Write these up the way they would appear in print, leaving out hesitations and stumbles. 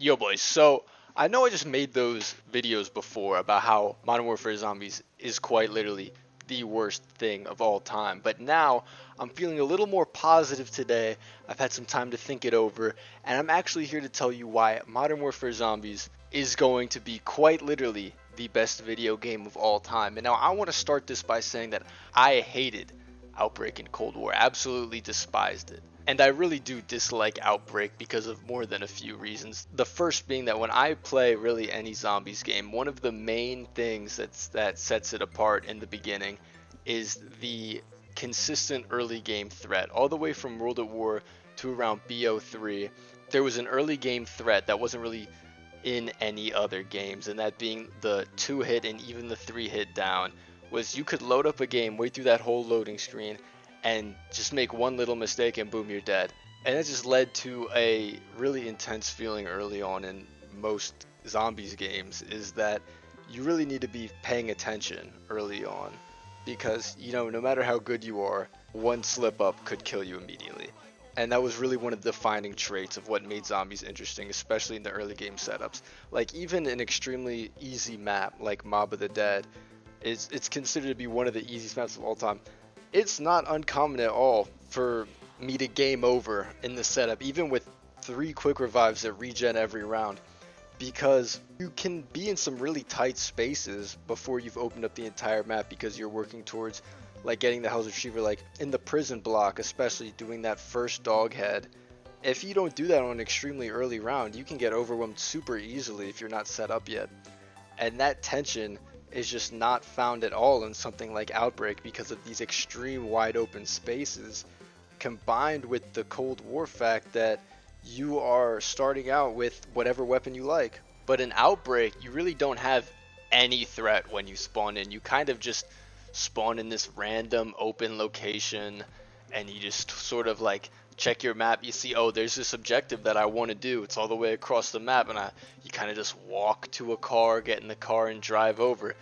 Yo boys, so I know I just made those videos before about how Modern Warfare Zombies is quite literally the worst thing of all time, but now I'm feeling a little more positive today. I've had some time to think it over, and I'm actually here to tell you why Modern Warfare Zombies is going to be quite literally the best video game of all time. And now I want to start this by saying that I hated Outbreak in Cold War, absolutely despised it. And I really do dislike Outbreak because of more than a few reasons. The first being that when I play really any zombies game, one of the main things that sets it apart in the beginning is the consistent early game threat. All the way from World at War to around BO3, there was an early game threat that wasn't really in any other games, and that being the 2-hit and even the 3-hit down. Was you could load up a game, wait through that whole loading screen, and just make one little mistake and boom, you're dead. And it just led to a really intense feeling early on in most zombies games, is that you really need to be paying attention early on, because no matter how good you are, one slip up could kill you immediately. And that was really one of the defining traits of what made zombies interesting, especially in the early game setups. Like even an extremely easy map like Mob of the Dead, it's considered to be one of the easiest maps of all time. It's not uncommon at all for me to game over in the setup, even with 3 quick revives that regen every round, because you can be in some really tight spaces before you've opened up the entire map, because you're working towards like getting the Hell's Retriever, like in the prison block, especially doing that first dog head. If you don't do that on an extremely early round, you can get overwhelmed super easily if you're not set up yet. And that tension is just not found at all in something like Outbreak because of these extreme wide open spaces, combined with the Cold War fact that you are starting out with whatever weapon you like. But in Outbreak, you really don't have any threat when you spawn in. You kind of just spawn in this random open location, and you just sort of like check your map. You see, oh, there's this objective that I want to do. It's all the way across the map, and you kind of just walk to a car, get in the car, and drive over.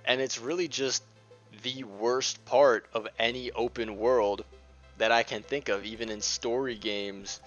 And it's really just the worst part of any open world that I can think of. Even in story games,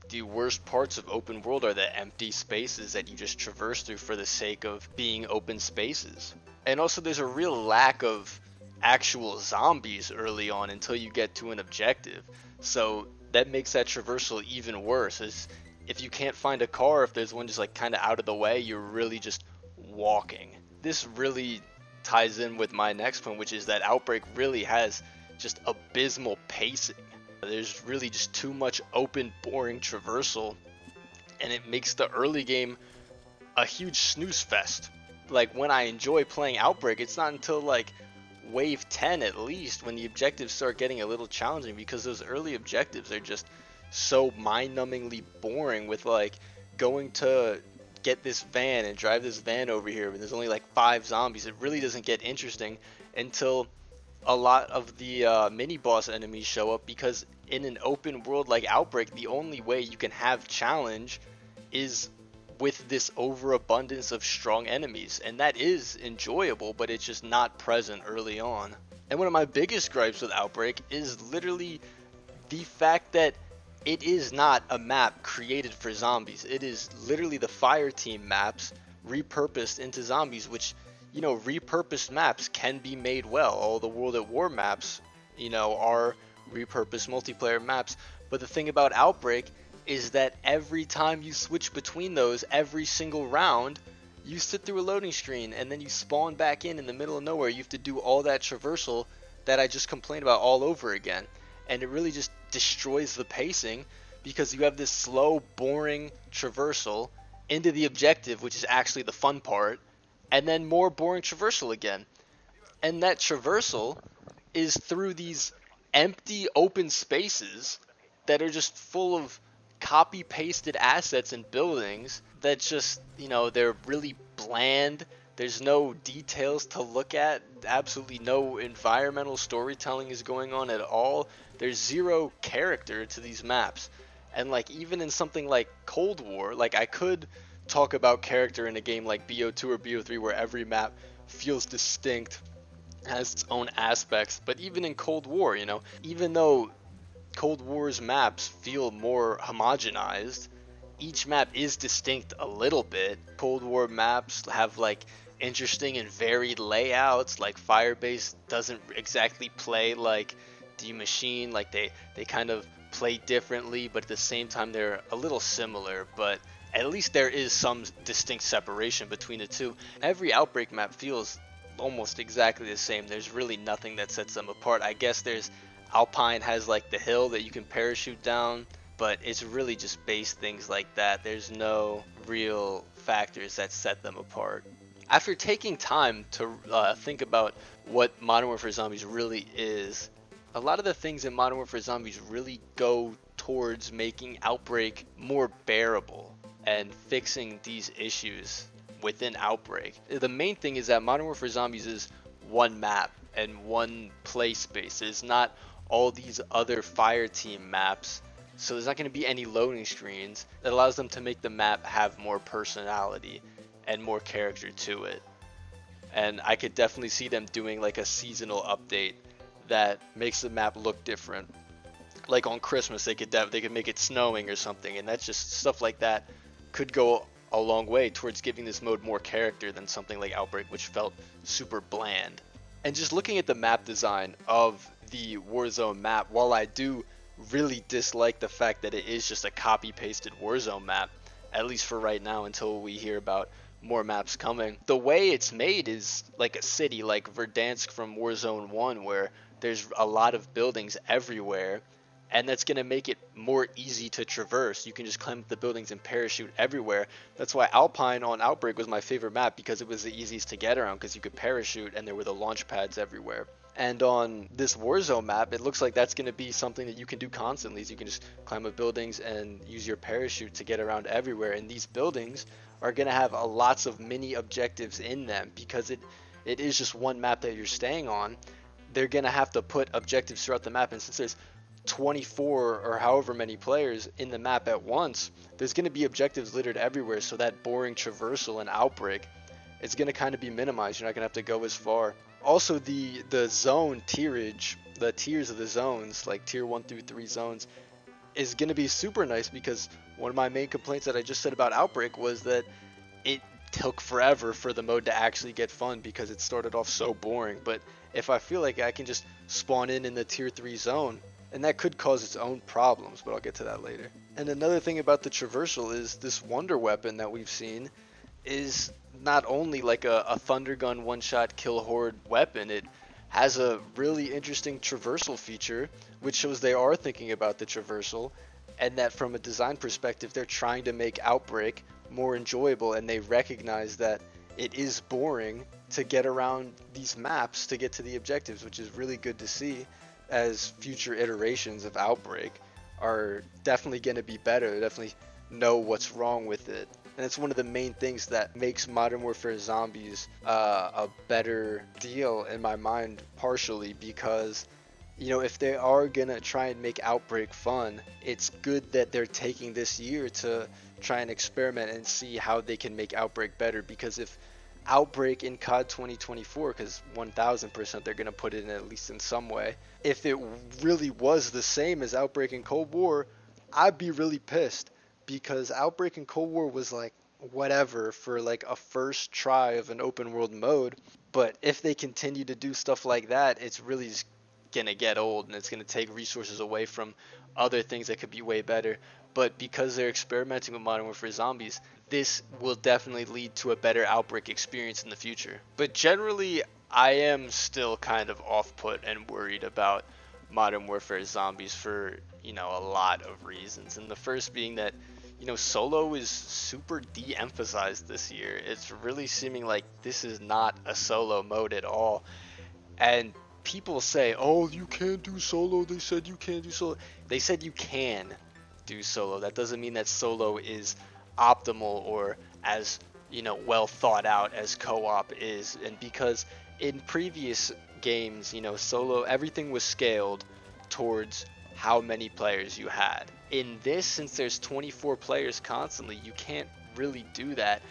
the worst parts of open world are the empty spaces that you just traverse through for the sake of being open spaces. And also there's a real lack of actual zombies early on until you get to an objective. So that makes that traversal even worse, as if you can't find a car, if there's one just like kind of out of the way, you're really just walking. This really ties in with my next point, which is that Outbreak really has just abysmal pacing. There's really just too much open, boring traversal, and it makes the early game a huge snooze fest. Like when I enjoy playing Outbreak, it's not until like wave 10 at least when the objectives start getting a little challenging, because those early objectives are just so mind-numbingly boring, with like going to get this van and drive this van over here and there's only like 5 zombies. It really doesn't get interesting until a lot of the mini boss enemies show up, because in an open world like Outbreak, the only way you can have challenge is with this overabundance of strong enemies, and that is enjoyable, but it's just not present early on. And one of my biggest gripes with Outbreak is literally the fact that it is not a map created for zombies. It is literally the fire team maps repurposed into zombies, which, repurposed maps can be made well. All the World at War maps, are repurposed multiplayer maps. But the thing about Outbreak is that every time you switch between those, every single round, you sit through a loading screen and then you spawn back in the middle of nowhere. You have to do all that traversal that I just complained about all over again. And it really just destroys the pacing, because you have this slow, boring traversal into the objective, which is actually the fun part, and then more boring traversal again. And that traversal is through these empty open spaces that are just full of copy-pasted assets and buildings that just, they're really bland. There's no details to look at. Absolutely no environmental storytelling is going on at all. There's zero character to these maps. And like even in something like Cold War, like I could talk about character in a game like BO2 or BO3 where every map feels distinct, has its own aspects. But even in Cold War, even though Cold War's maps feel more homogenized, each map is distinct a little bit. Cold War maps have like interesting and varied layouts. Like Firebase doesn't exactly play like the Machine. Like they kind of play differently, but at the same time they're a little similar. But at least there is some distinct separation between the two. Every Outbreak map feels almost exactly the same. There's really nothing that sets them apart. I guess there's Alpine has like the hill that you can parachute down, but it's really just base things like that. There's no real factors that set them apart. After taking time to think about what Modern Warfare Zombies really is, a lot of the things in Modern Warfare Zombies really go towards making Outbreak more bearable and fixing these issues within Outbreak. The main thing is that Modern Warfare Zombies is one map and one play space. It's not all these other fire team maps, so there's not going to be any loading screens. That allows them to make the map have more personality and more character to it. And I could definitely see them doing like a seasonal update that makes the map look different. Like on Christmas, they could make it snowing or something, and that's just stuff like that could go a long way towards giving this mode more character than something like Outbreak, which felt super bland. And just looking at the map design of the Warzone map, while I do really dislike the fact that it is just a copy-pasted Warzone map, at least for right now until we hear about more maps coming, the way it's made is like a city, like Verdansk from Warzone 1, where there's a lot of buildings everywhere, and that's going to make it more easy to traverse. You can just climb up the buildings and parachute everywhere. That's why Alpine on Outbreak was my favorite map, because it was the easiest to get around, because you could parachute and there were the launch pads everywhere. And on this Warzone map, it looks like that's going to be something that you can do constantly. So you can just climb up buildings and use your parachute to get around everywhere. And these buildings are going to have lots of mini objectives in them, because it is just one map that you're staying on. They're going to have to put objectives throughout the map, and since there's 24 or however many players in the map at once, there's going to be objectives littered everywhere, so that boring traversal and Outbreak is going to kind of be minimized. You're not going to have to go as far. Also, the zone tierage, the tiers of the zones, like tier 1 through 3 zones, is going to be super nice, because one of my main complaints that I just said about Outbreak was that it took forever for the mode to actually get fun, because it started off so boring. But if I feel like I can just spawn in the tier 3 zone, and that could cause its own problems, but I'll get to that later. And another thing about the traversal is this wonder weapon that we've seen is not only like a thunder gun one-shot kill horde weapon, it has a really interesting traversal feature, which shows they are thinking about the traversal, and that from a design perspective, they're trying to make Outbreak more enjoyable, and they recognize that it is boring to get around these maps to get to the objectives, which is really good to see, as future iterations of Outbreak are definitely going to be better. They definitely know what's wrong with it. And it's one of the main things that makes Modern Warfare Zombies a better deal in my mind, partially because, you know, if they are going to try and make Outbreak fun, it's good that they're taking this year to try and experiment and see how they can make Outbreak better. Because if Outbreak in COD 2024, because 1000% they're going to put it in at least in some way, if it really was the same as Outbreak in Cold War, I'd be really pissed, because Outbreak in Cold War was like whatever for like a first try of an open world mode. But if they continue to do stuff like that, it's really going to get old, and it's going to take resources away from other things that could be way better. But because they're experimenting with Modern Warfare Zombies, this will definitely lead to a better Outbreak experience in the future. But generally, I am still kind of off-put and worried about Modern Warfare Zombies for, you know, a lot of reasons. And the first being that, you know, solo is super de-emphasized this year. It's really seeming like this is not a solo mode at all. And people say, oh, you can't do solo. They said you can't do solo. They said you can do solo. That doesn't mean that solo is optimal or as, you know, well thought out as co-op is. And because in previous games, you know, solo, everything was scaled towards how many players you had. In this, since there's 24 players constantly, you can't really do that.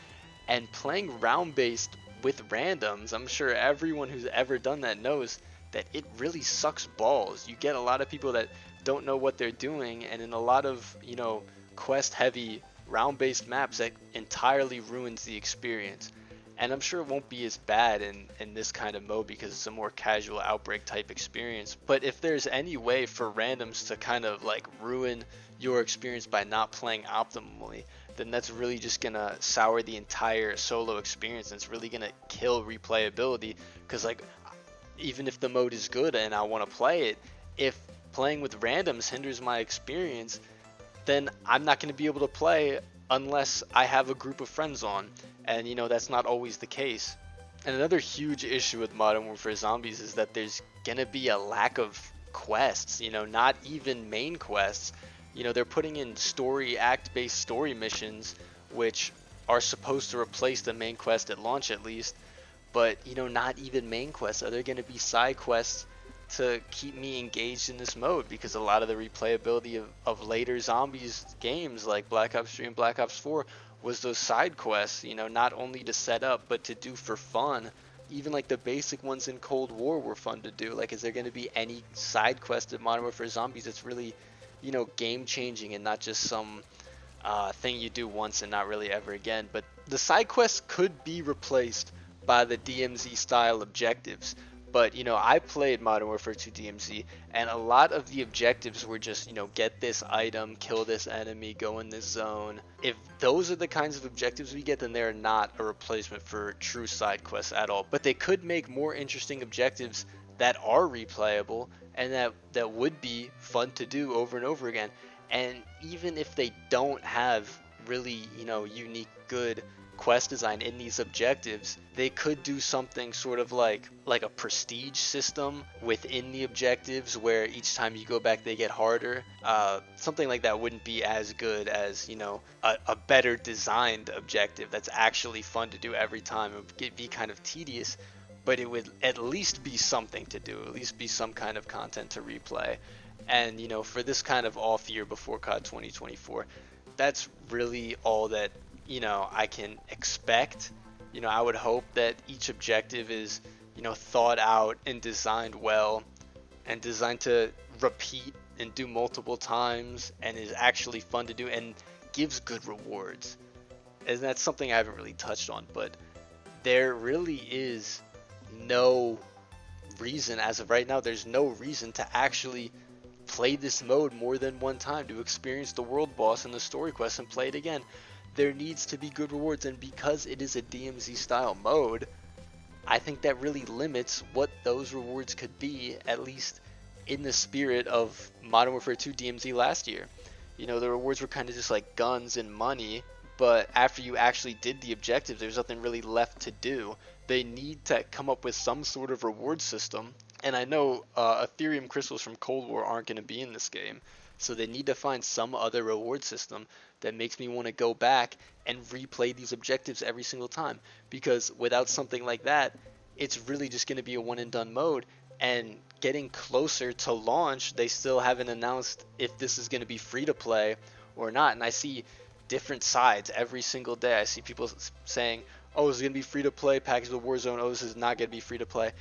And playing round based with randoms, I'm sure everyone who's ever done that knows that it really sucks balls. You get a lot of people that don't know what they're doing, and in a lot of, you know, quest heavy round-based maps that entirely ruins the experience. And I'm sure it won't be as bad in this kind of mode because it's a more casual Outbreak type experience. But if there's any way for randoms to kind of like ruin your experience by not playing optimally, then that's really just gonna sour the entire solo experience, and it's really gonna kill replayability. Because like, even if the mode is good and I want to play it, if playing with randoms hinders my experience, then I'm not going to be able to play unless I have a group of friends on. And you know, that's not always the case. And another huge issue with Modern Warfare Zombies is that there's going to be a lack of quests, you know, not even main quests. You know, they're putting in act-based story missions, which are supposed to replace the main quest at launch at least. But, you know, not even main quests. Are there going to be side quests to keep me engaged in this mode? Because a lot of the replayability of later Zombies games like Black Ops 3 and Black Ops 4 was those side quests, you know, not only to set up, but to do for fun. Even like the basic ones in Cold War were fun to do. Like, is there going to be any side quest in Modern Warfare Zombies that's really, you know, game changing and not just some thing you do once and not really ever again? But the side quests could be replaced by the DMZ style objectives. But, you know, I played Modern Warfare 2 DMZ, and a lot of the objectives were just, you know, get this item, kill this enemy, go in this zone. If those are the kinds of objectives we get, then they're not a replacement for true side quests at all. But they could make more interesting objectives that are replayable and that would be fun to do over and over again. And even if they don't have really, you know, unique, good quest design in these objectives, they could do something sort of like a prestige system within the objectives where each time you go back they get harder. Something like that wouldn't be as good as, you know, a better designed objective that's actually fun to do every time. It would be kind of tedious, but it would at least be something to do, at least be some kind of content to replay. And, you know, for this kind of off year before COD 2024, that's really all that, you know, I can expect. You know, I would hope that each objective is, you know, thought out and designed well and designed to repeat and do multiple times and is actually fun to do and gives good rewards. And that's something I haven't really touched on, but there really is no reason, as of right now, there's no reason to actually play this mode more than one time, to experience the world boss and the story quest and play it again. There needs to be good rewards, and because it is a DMZ style mode, I think that really limits what those rewards could be, at least in the spirit of Modern Warfare 2 DMZ last year. You know, the rewards were kind of just like guns and money, but after you actually did the objectives, there's nothing really left to do. They need to come up with some sort of reward system, and I know Ethereum crystals from Cold War aren't going to be in this game, so they need to find some other reward system that makes me want to go back and replay these objectives every single time. Because without something like that, it's really just going to be a one and done mode. And getting closer to launch, they still haven't announced if this is going to be free to play or not. And I see different sides every single day. I see people saying, oh, this is going to be free to play, packaged with Warzone. Oh, this is not going to be free to play.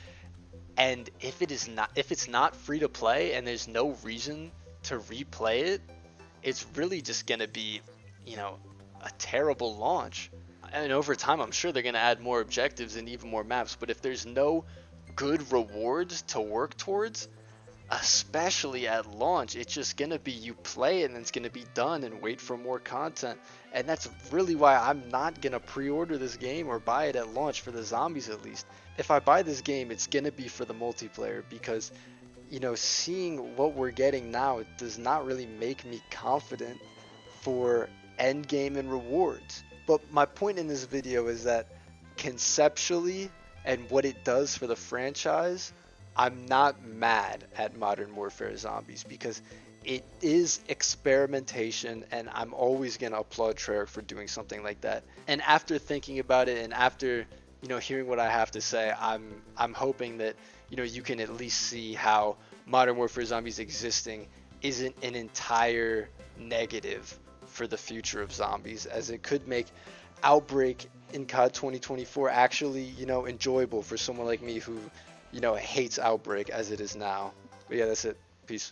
And if it's not free to play and there's no reason to replay it, it's really just going to be, you know, a terrible launch. And over time, I'm sure they're going to add more objectives and even more maps. But if there's no good rewards to work towards, especially at launch, it's just going to be you play it and it's going to be done and wait for more content. And that's really why I'm not going to pre-order this game or buy it at launch for the zombies at least. If I buy this game, it's going to be for the multiplayer because, you know, seeing what we're getting now, it does not really make me confident for end game and rewards. But my point in this video is that conceptually and what it does for the franchise, I'm not mad at Modern Warfare Zombies because it is experimentation, and I'm always going to applaud Treyarch for doing something like that. And after thinking about it and after, you know, hearing what I have to say, I'm hoping that, you know, you can at least see how Modern Warfare Zombies existing isn't an entire negative for the future of zombies, as it could make Outbreak in COD 2024 actually, you know, enjoyable for someone like me who, you know, hates Outbreak as it is now. But yeah, that's it. Peace.